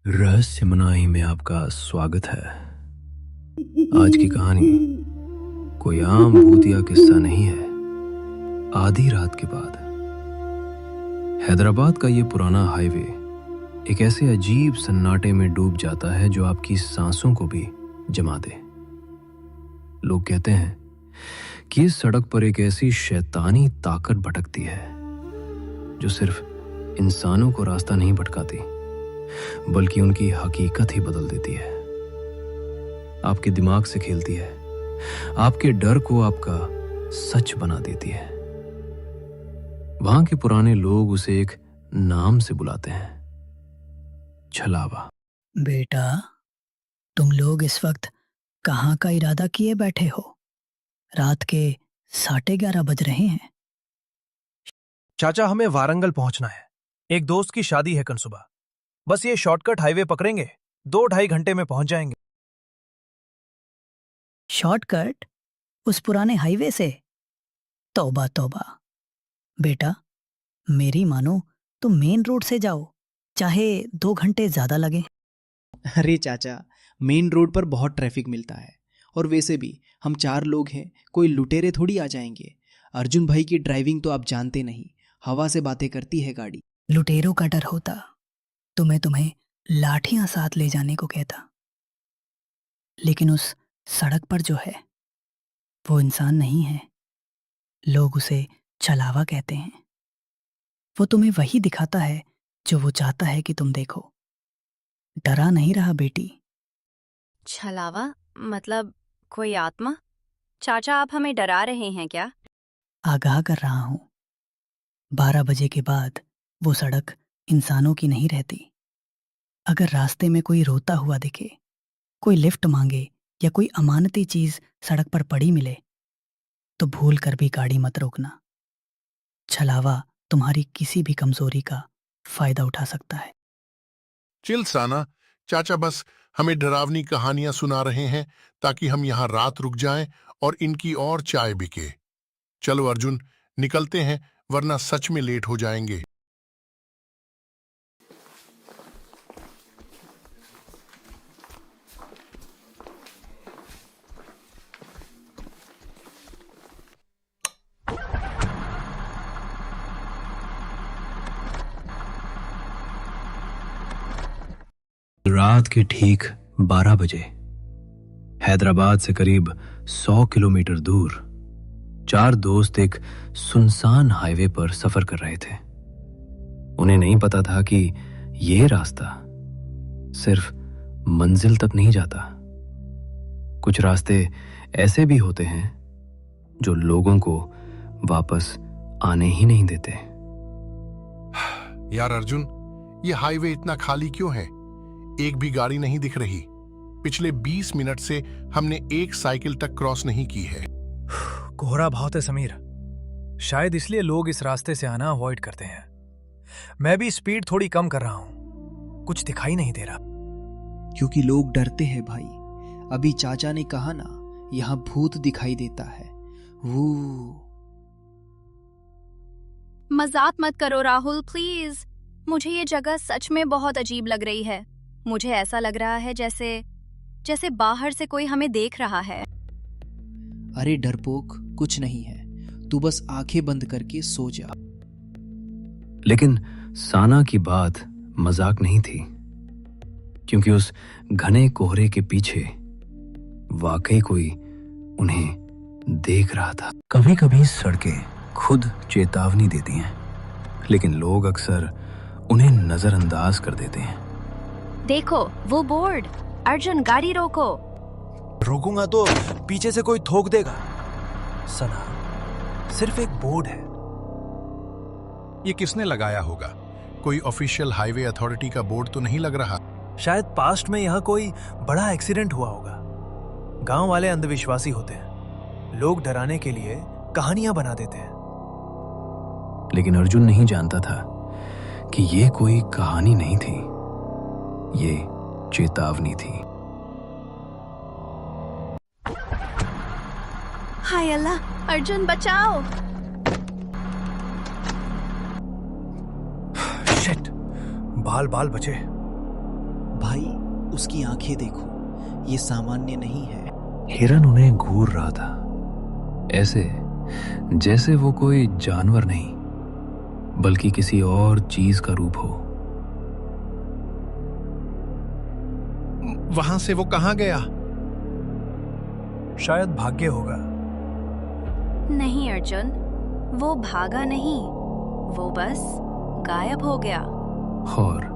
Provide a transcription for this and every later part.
रहस्यमनाही में आपका स्वागत है। आज की कहानी कोई आम भूतिया किस्सा नहीं है। आधी रात के बाद हैदराबाद का ये पुराना हाईवे एक ऐसे अजीब सन्नाटे में डूब जाता है जो आपकी सांसों को भी जमा दे। लोग कहते हैं कि इस सड़क पर एक ऐसी शैतानी ताकत भटकती है जो सिर्फ इंसानों को रास्ता नहीं भटकाती बल्कि उनकी हकीकत ही बदल देती है। आपके दिमाग से खेलती है, आपके डर को आपका सच बना देती है। वहां के पुराने लोग उसे एक नाम से बुलाते हैं, छलावा। बेटा, तुम लोग इस वक्त कहाँ का इरादा किए बैठे हो? रात के 11:30 बज रहे हैं। चाचा, हमें वारंगल पहुंचना है। एक दोस्त की शादी है कल सुबह। बस ये शॉर्टकट हाईवे पकड़ेंगे, 2-2.5 घंटे में पहुंच जाएंगे। शॉर्टकट? उस पुराने हाईवे से? तौबा तौबा। बेटा, मेरी मानो तो मेन रोड से जाओ, चाहे 2 घंटे ज्यादा लगे। अरे चाचा, मेन रोड पर बहुत ट्रैफिक मिलता है। और वैसे भी हम 4 लोग हैं, कोई लुटेरे थोड़ी आ जाएंगे। अर्जुन भाई की ड्राइविंग तो आप जानते नहीं, हवा से बातें करती है गाड़ी। लुटेरों का डर होता तो मैं तुम्हें लाठियां साथ ले जाने को कहता, लेकिन उस सड़क पर जो है वो इंसान नहीं है। लोग उसे छलावा कहते हैं। वो तुम्हें वही दिखाता है जो वो चाहता है कि तुम देखो। डरा नहीं रहा बेटी। छलावा मतलब कोई आत्मा? चाचा, आप हमें डरा रहे हैं क्या? आगाह कर रहा हूं। 12 बजे के बाद वो सड़क इंसानों की नहीं रहती। अगर रास्ते में कोई रोता हुआ दिखे, कोई लिफ्ट मांगे या कोई अमानती चीज सड़क पर पड़ी मिले तो भूल कर भी गाड़ी मत रोकना। छलावा तुम्हारी किसी भी कमजोरी का फायदा उठा सकता है। चिल साना, चाचा बस हमें डरावनी कहानियां सुना रहे हैं ताकि हम यहाँ रात रुक जाएं और इनकी और चाय बिके। चलो अर्जुन, निकलते हैं वरना सच में लेट हो जाएंगे। रात के ठीक 12 बजे हैदराबाद से करीब 100 किलोमीटर दूर 4 दोस्त एक सुनसान हाईवे पर सफर कर रहे थे। उन्हें नहीं पता था कि यह रास्ता सिर्फ मंजिल तक नहीं जाता। कुछ रास्ते ऐसे भी होते हैं जो लोगों को वापस आने ही नहीं देते। यार अर्जुन, ये हाईवे इतना खाली क्यों है? एक भी गाड़ी नहीं दिख रही। पिछले 20 मिनट से हमने एक साइकिल तक क्रॉस नहीं की है। कोहरा बहुत है समीर, शायद इसलिए लोग इस रास्ते से आना अवॉइड करते हैं। मैं भी स्पीड थोड़ी कम कर रहा हूं, कुछ दिखाई नहीं दे रहा। क्योंकि लोग डरते हैं भाई। अभी चाचा ने कहा ना, यहाँ भूत दिखाई देता है। वो मजाक मत करो राहुल, प्लीज। मुझे ये जगह सच में बहुत अजीब लग रही है। मुझे ऐसा लग रहा है जैसे बाहर से कोई हमें देख रहा है। अरे डरपोक, कुछ नहीं है, तू बस आंखें बंद करके सो जा। लेकिन साना की बात मजाक नहीं थी, क्योंकि उस घने कोहरे के पीछे वाकई कोई उन्हें देख रहा था। कभी कभी सड़कें खुद चेतावनी देती हैं, लेकिन लोग अक्सर उन्हें नजरअंदाज कर देते हैं। देखो वो बोर्ड। अर्जुन, गाड़ी रोको। रोकूंगा तो पीछे से कोई ठोक देगा। सना, सिर्फ एक बोर्ड है। ये किसने लगाया होगा? कोई ऑफिशियल हाईवे अथॉरिटी का बोर्ड तो नहीं लग रहा। शायद पास्ट में यहाँ कोई बड़ा एक्सीडेंट हुआ होगा। गांव वाले अंधविश्वासी होते हैं, लोग डराने के लिए कहानियां बना देते हैं। लेकिन अर्जुन नहीं जानता था कि ये कोई कहानी नहीं थी, ये चेतावनी थी। हाय अल्लाह, अर्जुन बचाओ। शिट, बाल बचे। भाई उसकी आंखें देखो, ये सामान्य नहीं है। हिरन उन्हें घूर रहा था, ऐसे जैसे वो कोई जानवर नहीं बल्कि किसी और चीज का रूप हो। वहां से वो कहाँ गया? शायद भाग्य होगा। नहीं अर्जुन, वो भागा नहीं, वो बस गायब हो गया। और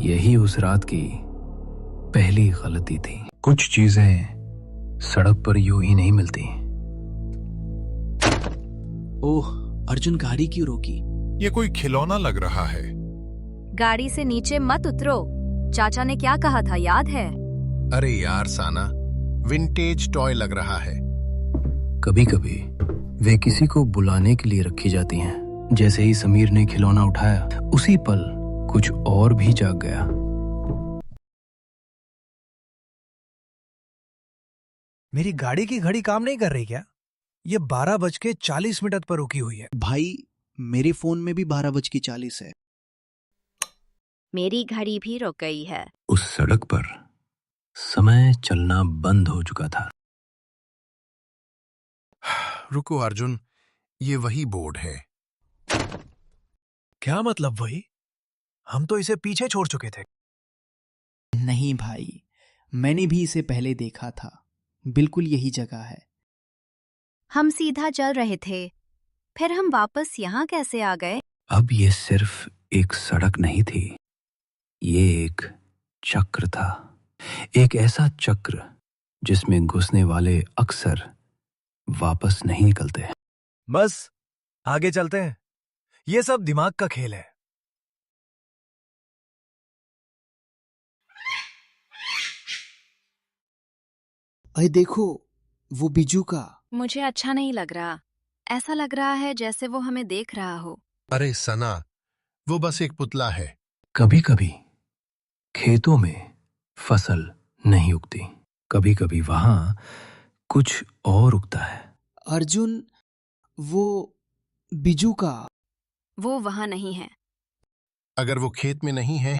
यही उस रात की पहली गलती थी। कुछ चीजें सड़क पर यूं ही नहीं मिलती। ओह, अर्जुन गाड़ी क्यों रोकी? ये कोई खिलौना लग रहा है। गाड़ी से नीचे मत उतरो, चाचा ने क्या कहा था याद है? अरे यार साना, विंटेज टॉय लग रहा है। कभी कभी वे किसी को बुलाने के लिए रखी जाती हैं। जैसे ही समीर ने खिलौना उठाया, उसी पल कुछ और भी जाग गया। मेरी गाड़ी की घड़ी काम नहीं कर रही क्या? ये 12:40 पर रुकी हुई है। भाई मेरे फोन में भी 12:40 है। मेरी घड़ी भी रुक गई है। उस सड़क पर समय चलना बंद हो चुका था। रुको अर्जुन, ये वही बोर्ड है। क्या मतलब वही? हम तो इसे पीछे छोड़ चुके थे। नहीं भाई, मैंने भी इसे पहले देखा था, बिल्कुल यही जगह है। हम सीधा चल रहे थे, फिर हम वापस यहाँ कैसे आ गए? अब ये सिर्फ एक सड़क नहीं थी, ये एक चक्र था। एक ऐसा चक्र जिसमें घुसने वाले अक्सर वापस नहीं निकलते। बस आगे चलते हैं, ये सब दिमाग का खेल है। अरे देखो, वो बिजू का। मुझे अच्छा नहीं लग रहा। ऐसा लग रहा है जैसे वो हमें देख रहा हो। अरे सना, वो बस एक पुतला है। कभी कभी खेतों में फसल नहीं उगती, कभी कभी वहां कुछ और उगता है। अर्जुन, वो बिजू का। वो वहां नहीं है। अगर वो खेत में नहीं है,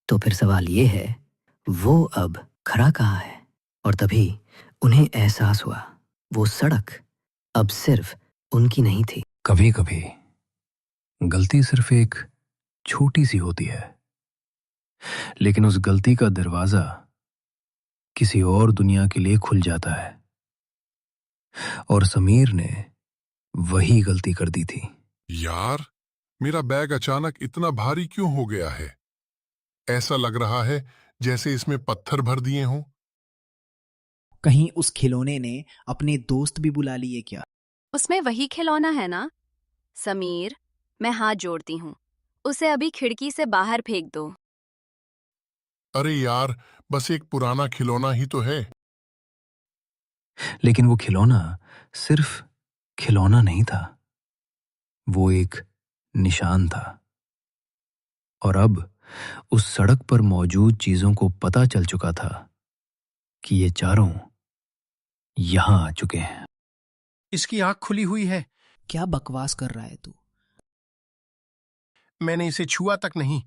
तो फिर सवाल ये है, वो अब खड़ा कहाँ है? और तभी उन्हें एहसास हुआ, वो सड़क अब सिर्फ उनकी नहीं थी। कभी कभी गलती सिर्फ एक छोटी सी होती है, लेकिन उस गलती का दरवाजा किसी और दुनिया के लिए खुल जाता है। और समीर ने वही गलती कर दी थी। यार, मेरा बैग अचानक इतना भारी क्यों हो गया है? ऐसा लग रहा है जैसे इसमें पत्थर भर दिए हों। कहीं उस खिलौने ने अपने दोस्त भी बुला लिए क्या? उसमें वही खिलौना है ना? समीर, मैं हाथ जोड़ती हूँ, उसे अभी खिड़की से बाहर फेंक दो। अरे यार, बस एक पुराना खिलौना ही तो है। लेकिन वो खिलौना सिर्फ खिलौना नहीं था, वो एक निशान था। और अब उस सड़क पर मौजूद चीजों को पता चल चुका था कि ये चारों यहां आ चुके हैं। इसकी आंख खुली हुई है। क्या बकवास कर रहा है तू? मैंने इसे छुआ तक नहीं।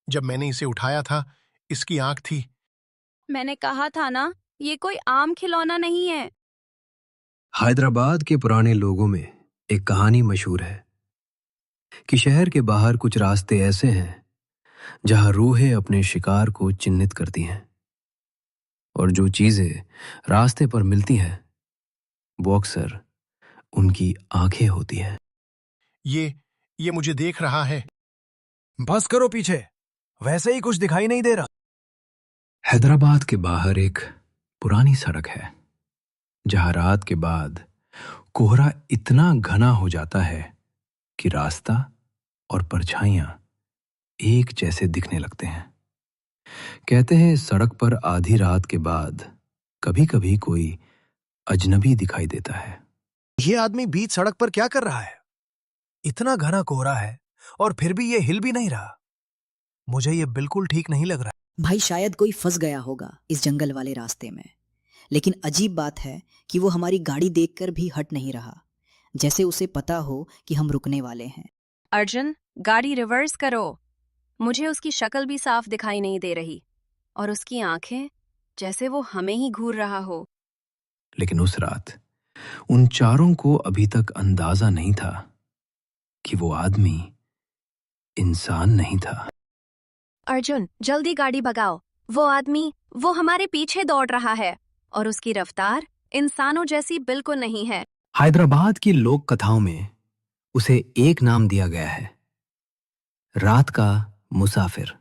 जब मैंने इसे उठाया था, इसकी आंख थी। मैंने कहा था ना, ये कोई आम खिलौना नहीं है। हैदराबाद के पुराने लोगों में एक कहानी मशहूर है कि शहर के बाहर कुछ रास्ते ऐसे हैं जहां रूहें अपने शिकार को चिन्हित करती हैं, और जो चीजें रास्ते पर मिलती हैं वो अक्सर उनकी आंखें होती हैं। ये मुझे देख रहा है। बस करो पीछे, वैसे ही कुछ दिखाई नहीं दे रहा। हैदराबाद के बाहर एक पुरानी सड़क है जहां रात के बाद कोहरा इतना घना हो जाता है कि रास्ता और परछाइयां एक जैसे दिखने लगते हैं। कहते हैं सड़क पर आधी रात के बाद कभी कभी कोई अजनबी दिखाई देता है। ये आदमी बीच सड़क पर क्या कर रहा है? इतना घना कोहरा है और फिर भी ये हिल भी नहीं रहा। मुझे ये बिल्कुल ठीक नहीं लग रहा। भाई शायद कोई फंस गया होगा इस जंगल वाले रास्ते में। लेकिन अजीब बात है कि वो हमारी गाड़ी देखकर भी हट नहीं रहा, जैसे उसे पता हो कि हम रुकने वाले हैं। अर्जुन, गाड़ी रिवर्स करो। मुझे उसकी शक्ल भी साफ दिखाई नहीं दे रही और उसकी आंखें जैसे वो हमें ही घूर रहा हो। लेकिन उस रात उन चारों को अभी तक अंदाजा नहीं था कि वो आदमी इंसान नहीं था। अर्जुन, जल्दी गाड़ी भगाओ। वो आदमी, वो हमारे पीछे दौड़ रहा है और उसकी रफ्तार इंसानों जैसी बिल्कुल नहीं है। हैदराबाद की लोक कथाओं में उसे एक नाम दिया गया है, रात का मुसाफिर।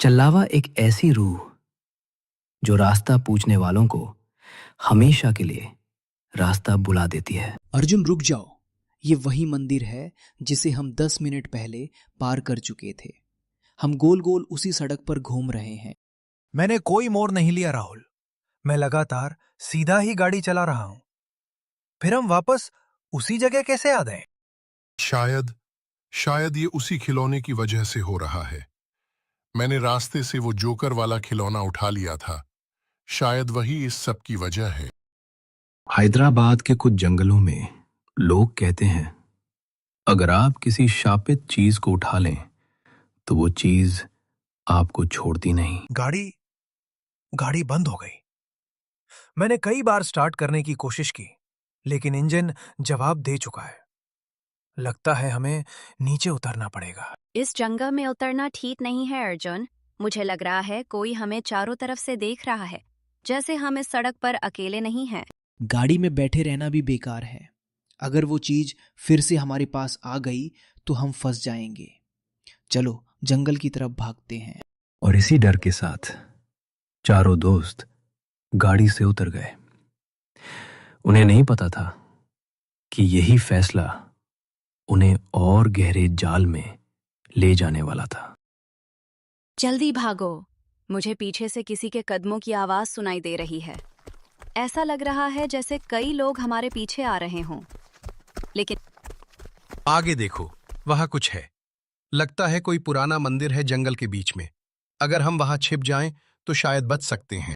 चल्लावा एक ऐसी रूह जो रास्ता पूछने वालों को हमेशा के लिए रास्ता बुला देती है। अर्जुन रुक जाओ, ये वही मंदिर है जिसे हम 10 मिनट पहले पार कर चुके थे। हम गोल गोल उसी सड़क पर घूम रहे हैं। मैंने कोई मोड़ नहीं लिया राहुल, मैं लगातार सीधा ही गाड़ी चला रहा हूं। फिर हम वापस उसी जगह कैसे आ गए? शायद ये उसी खिलौने की वजह से हो रहा है। मैंने रास्ते से वो जोकर वाला खिलौना उठा लिया था। शायद वही इस सब की वजह है। हैदराबाद के कुछ जंगलों में लोग कहते हैं, अगर आप किसी शापित चीज को उठा लें तो वो चीज आपको छोड़ती नहीं। गाड़ी बंद हो गई। मैंने कई बार स्टार्ट करने की कोशिश की, लेकिन इंजन जवाब दे चुका है। लगता है हमें नीचे उतरना पड़ेगा। इस जंगल में उतरना ठीक नहीं है अर्जुन। मुझे लग रहा है कोई हमें चारों तरफ से देख रहा है, जैसे हम इस सड़क पर अकेले नहीं हैं। गाड़ी में बैठे रहना भी बेकार है। अगर वो चीज फिर से हमारे पास आ गई तो हम फंस जाएंगे। चलो जंगल की तरफ भागते हैं। और इसी डर के साथ चारों दोस्त गाड़ी से उतर गए। उन्हें नहीं पता था कि यही फैसला उन्हें और गहरे जाल में ले जाने वाला था। जल्दी भागो। मुझे पीछे से किसी के कदमों की आवाज सुनाई दे रही है। ऐसा लग रहा है जैसे कई लोग हमारे पीछे आ रहे हों। लेकिन आगे देखो, वहां कुछ है। लगता है कोई पुराना मंदिर है जंगल के बीच में। अगर हम वहां छिप जाएं तो शायद बच सकते हैं।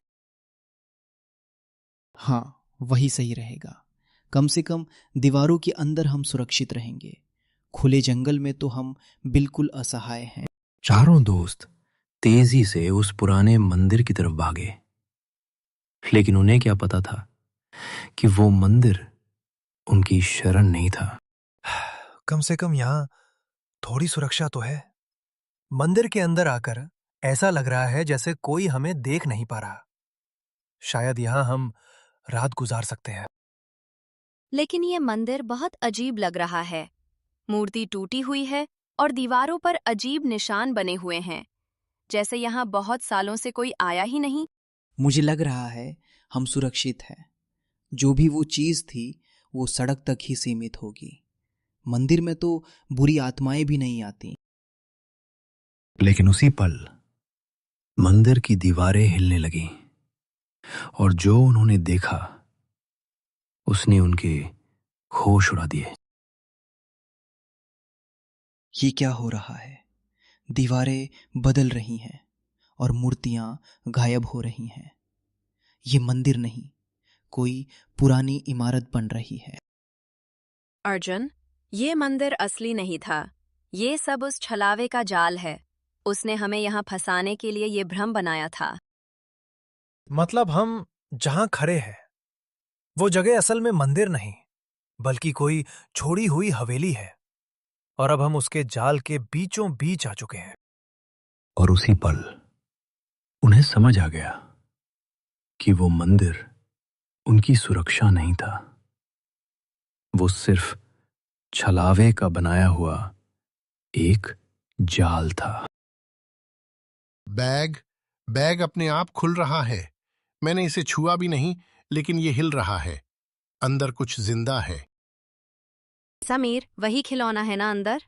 हाँ, वही सही रहेगा। कम से कम दीवारों के अंदर हम सुरक्षित रहेंगे। खुले जंगल में तो हम बिल्कुल असहाय हैं। चारों दोस्त तेजी से उस पुराने मंदिर की तरफ भागे, लेकिन उन्हें क्या पता था कि वो मंदिर उनकी शरण नहीं था। कम से कम यहाँ थोड़ी सुरक्षा तो है। मंदिर के अंदर आकर ऐसा लग रहा है जैसे कोई हमें देख नहीं पा रहा। शायद यहाँ हम रात गुजार सकते हैं। लेकिन ये मंदिर बहुत अजीब लग रहा है। मूर्ति टूटी हुई है और दीवारों पर अजीब निशान बने हुए हैं, जैसे यहाँ बहुत सालों से कोई आया ही नहीं। मुझे लग रहा है हम सुरक्षित हैं। जो भी वो चीज थी वो सड़क तक ही सीमित होगी। मंदिर में तो बुरी आत्माएं भी नहीं आती। लेकिन उसी पल मंदिर की दीवारें हिलने लगीं और जो उन्होंने देखा उसने उनके होश उड़ा दिए। ये क्या हो रहा है? दीवारें बदल रही हैं और मूर्तियां गायब हो रही हैं। ये मंदिर नहीं, कोई पुरानी इमारत बन रही है। अर्जुन, ये मंदिर असली नहीं था। ये सब उस छलावे का जाल है। उसने हमें यहाँ फंसाने के लिए ये भ्रम बनाया था। मतलब हम जहां खड़े हैं वो जगह असल में मंदिर नहीं, बल्कि कोई छोड़ी हुई हवेली है, और अब हम उसके जाल के बीचों बीच आ चुके हैं। और उसी पल उन्हें समझ आ गया कि वो मंदिर उनकी सुरक्षा नहीं था। वो सिर्फ छलावे का बनाया हुआ एक जाल था। बैग अपने आप खुल रहा है। मैंने इसे छुआ भी नहीं, लेकिन ये हिल रहा है। अंदर कुछ जिंदा है। समीर, वही खिलौना है ना अंदर?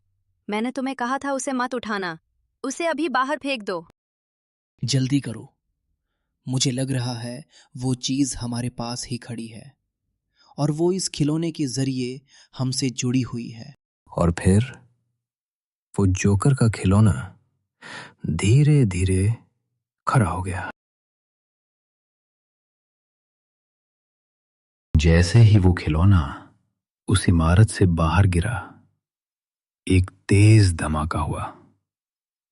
मैंने तुम्हें कहा था उसे मत उठाना। उसे अभी बाहर फेंक दो। जल्दी करो। मुझे लग रहा है वो चीज हमारे पास ही खड़ी है और वो इस खिलौने के जरिए हमसे जुड़ी हुई है। और फिर वो जोकर का खिलौना धीरे धीरे खड़ा हो गया। जैसे ही वो खिलौना उस इमारत से बाहर गिरा, एक तेज धमाका हुआ।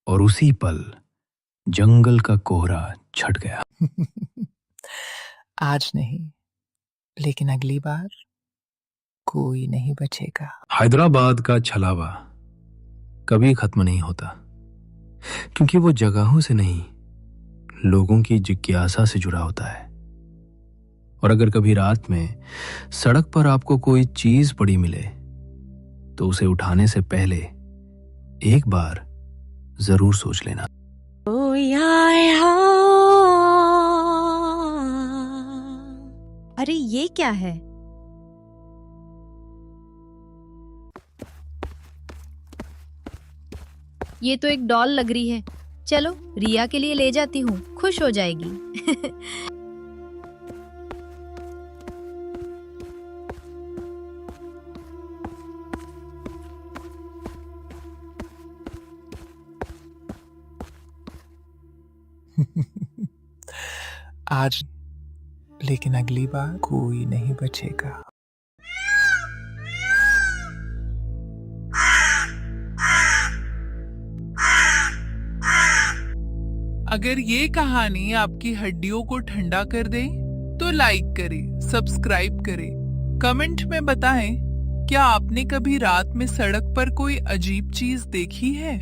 और उसी पल जंगल का कोहरा छट गया। आज नहीं, लेकिन अगली बार कोई नहीं बचेगा। हैदराबाद का छलावा कभी खत्म नहीं होता, क्योंकि वो जगहों से नहीं, लोगों की जिज्ञासा से जुड़ा होता है। और अगर कभी रात में सड़क पर आपको कोई चीज पड़ी मिले, तो उसे उठाने से पहले एक बार जरूर सोच लेना। अरे ये क्या है? ये तो एक डॉल लग रही है। चलो रिया के लिए ले जाती हूँ, खुश हो जाएगी। आज, लेकिन अगली बार कोई नहीं बचेगा। अगर ये कहानी आपकी हड्डियों को ठंडा कर दे तो लाइक करें, सब्सक्राइब करें, कमेंट में बताएं क्या आपने कभी रात में सड़क पर कोई अजीब चीज देखी है।